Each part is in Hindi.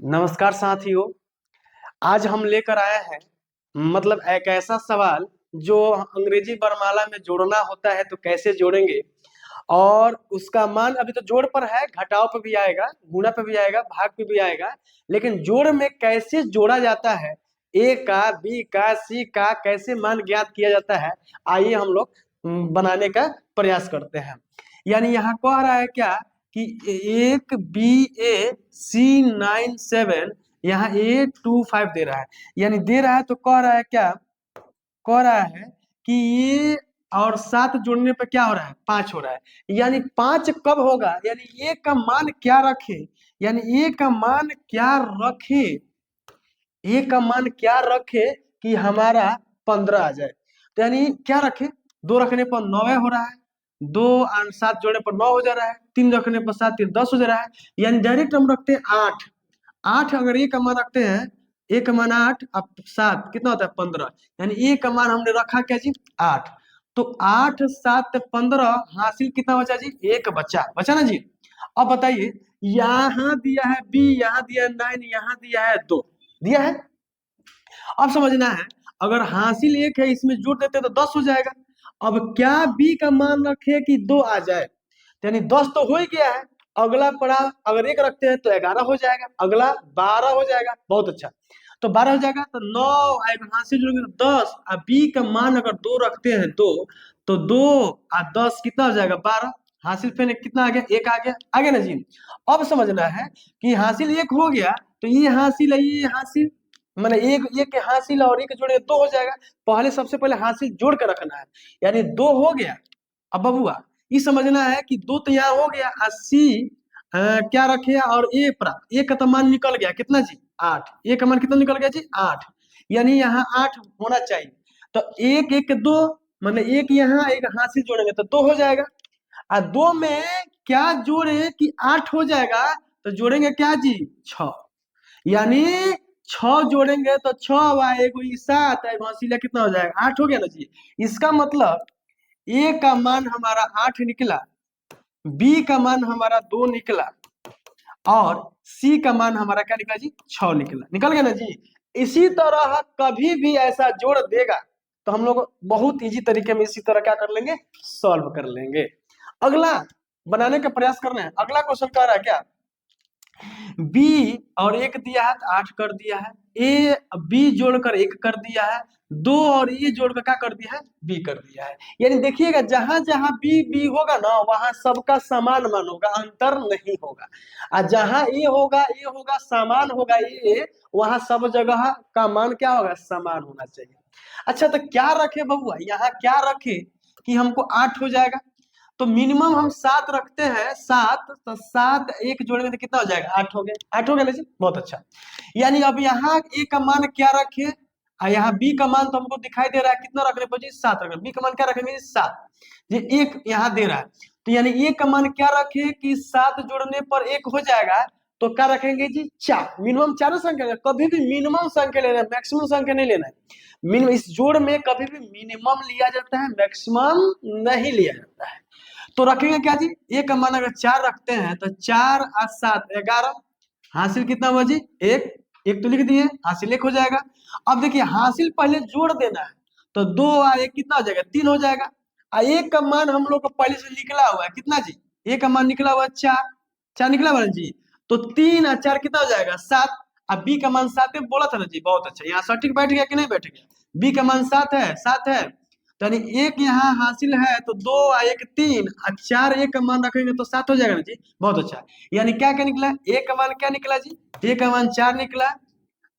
नमस्कार साथियों। आज हम लेकर आए हैं मतलब एक ऐसा सवाल जो अंग्रेजी वर्णमाला में जोड़ना होता है तो कैसे जोड़ेंगे। और उसका मान अभी तो जोड़ पर है, घटाव पे भी आएगा, गुणा पे भी आएगा, भाग पे भी आएगा, लेकिन जोड़ में कैसे जोड़ा जाता है, ए का, बी का, सी का कैसे मान ज्ञात किया जाता है, आइए हम लोग बनाने का प्रयास करते हैं। यानी यहाँ कह रहा है क्या कि 1 BA C97, यहाँ A25 दे रहा है। यानी दे रहा है तो कह रहा है क्या, कह रहा है कि ये और 7 जोड़ने पे क्या हो रहा है, 5 हो रहा है। यानी 5 कब होगा, यानी ए का मान क्या रखे, यानी ए का मान क्या रखे, ए का मान क्या रखे कि हमारा 15 आ जाए। तो यानी क्या रखे, 2 रखने पर 9 हो रहा है, 2 और 7 जोड़ने पर 9 हो जा रहा है, 3 रखने पर 7 10 हो जा रहा है। यानी डायरेक्ट हम रखते हैं 8। 8 अगर ए का मान रखते हैं, ए का मान 8 अब 7 कितना होता है 15। यानी ए का मान हमने रखा क्या जी, 8। तो 8 7 15 हासिल कितना बचा जी, एक बचा, बचा ना जी। अब बताइए, यहाँ दिया है बी, यहाँ दिया है 9, यहाँ दिया है 2, दिया है। अब समझना है, अगर हासिल 1 है इसमें जोड़ देते तो 10 हो जाएगा। अब क्या बी का मान रखे कि 2 आ जाए, तो यानी 10 तो हो ही गया है। अगला पड़ाव अगर 1 रखते हैं तो 11 हो जाएगा, अगला 12 हो जाएगा। बहुत अच्छा, तो 12 हो जाएगा, तो 9 हासिल जोड़ेंगे तो 10, और बी का मान अगर 2 रखते हैं तो 2 और 10 कितना हो जाएगा, 12। हासिल पे कितना आ गया, 1 आ गया, आ गया ना जी। अब समझना है कि हासिल 1 हो गया, तो ये हासिल है, ये हासिल, मैंने एक एक के हासिल और एक जोड़े 2 हो जाएगा। पहले सबसे पहले हासिल जोड़ कर रखना है, यानी 2 हो गया। अब बबुआ ये समझना है कि 2 तो यहाँ हो गया, 80 क्या रखे और ए प्राप्त, ए का तो मान निकल गया कितना जी, 8। ए का मान कितना निकल गया जी, 8। यानी यहाँ 8 होना चाहिए। तो 1 1 2, मैंने एक यहाँ एक हासिल जोड़ेंगे तो 2 हो जाएगा। और 2 में क्या जोड़े कि 8 हो जाएगा, तो जोड़ेंगे क्या जी, 6। यानी 6 जोड़ेंगे तो 6 आएगा, 7 आएगा, हासिल कितना हो जाएगा, 8 हो गया ना जी। इसका मतलब ए का मान हमारा 8 निकला, बी का मान हमारा 2 निकला, और सी का मान हमारा क्या निकला जी, 6 निकला, निकल गया ना जी। इसी तरह कभी भी ऐसा जोड़ देगा तो हम लोग बहुत इजी तरीके में इसी तरह क्या कर लेंगे, सॉल्व कर लेंगे। अगला बनाने का प्रयास कर रहे हैं। अगला क्वेश्चन कह रहा है क्या, बी और 1 दिया है तो 8 कर दिया है, ए बी जोड़कर 1 कर दिया है, 2 और ए जोड़कर क्या कर दिया है, बी कर दिया है। यानी देखिएगा जहां जहां बी बी होगा ना वहां सबका समान मान होगा, अंतर नहीं होगा। और जहां ए होगा, समान होगा ए, वहां सब जगह का मान क्या होगा, समान होना चाहिए। अच्छा तो क्या रखे बबुआ, यहाँ क्या रखे कि हमको 8 हो जाएगा। तो मिनिमम हम 7 रखते हैं, 7 तो 7 एक जोड़ेंगे तो कितना हो जाएगा, 8 हो गया, 8 हो गया ना जी, बहुत अच्छा। यानी अब यहाँ ए का मान क्या रखे, और यहाँ बी का मान तो हमको दिखाई दे रहा है कितना रखने पर जी, 7 रखने, बी का मान क्या रखेंगे जी, 7। ये 1 यहाँ दे रहा है, तो यानी ए का मान क्या रखे कि 7 जोड़ने पर 1 हो जाएगा, तो क्या रखेंगे जी, 4। मिनिमम 4 संख्या लेना, कभी भी मिनिमम संख्या लेना है, मैक्सिमम संख्या नहीं लेना है। मिनिमम इस जोड़ में कभी भी मिनिमम लिया जाता है, मैक्सिमम नहीं लिया जाता है। तो रखेंगे क्या जी, ए का मान अगर 4 रखते हैं तो 4 और 7 11, हासिल कितना हुआ जी, एक, एक तो लिख दिए, हासिल 1 हो जाएगा। अब देखिए हासिल पहले जोड़ देना है, तो 2 और 1 कितना हो जाएगा, 3 हो जाएगा। और एक का मान हम लोग को पहले से निकला हुआ है कितना जी, ए का मान निकला हुआ है 4, 4 निकला हुआ है जी। तो 3 और 4 कितना हो जाएगा, 7। अब बी का मान 7 है, बोला था ना जी, बहुत अच्छा, यहाँ सटीक बैठ गया कि नहीं बैठ गया। बी का मान 7 है, 7 है, तो यानी 1 यहाँ हासिल है तो 2 और 1 3 और 4 एक का मान रखेंगे तो 7 हो जाएगा ना जी, बहुत अच्छा। यानी क्या क्या निकला, ए का मान क्या निकला जी, ए का मान 4 निकला,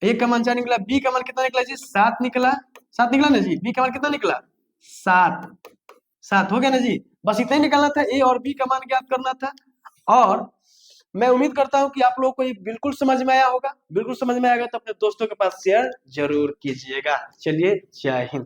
ए का मान 4 निकला, बी का मान कितना निकला जी, 7 निकला, 7 निकला ना जी, बी का मान कितना निकला, 7, 7 हो गया ना जी। बस इतना ही निकालना था, ए और बी का मान ज्ञात करना था। और मैं उम्मीद करता हूँ कि आप लोगों को ये बिल्कुल समझ में आया होगा। बिल्कुल समझ में आएगा तो अपने दोस्तों के पास शेयर जरूर कीजिएगा। चलिए, जय हिंद।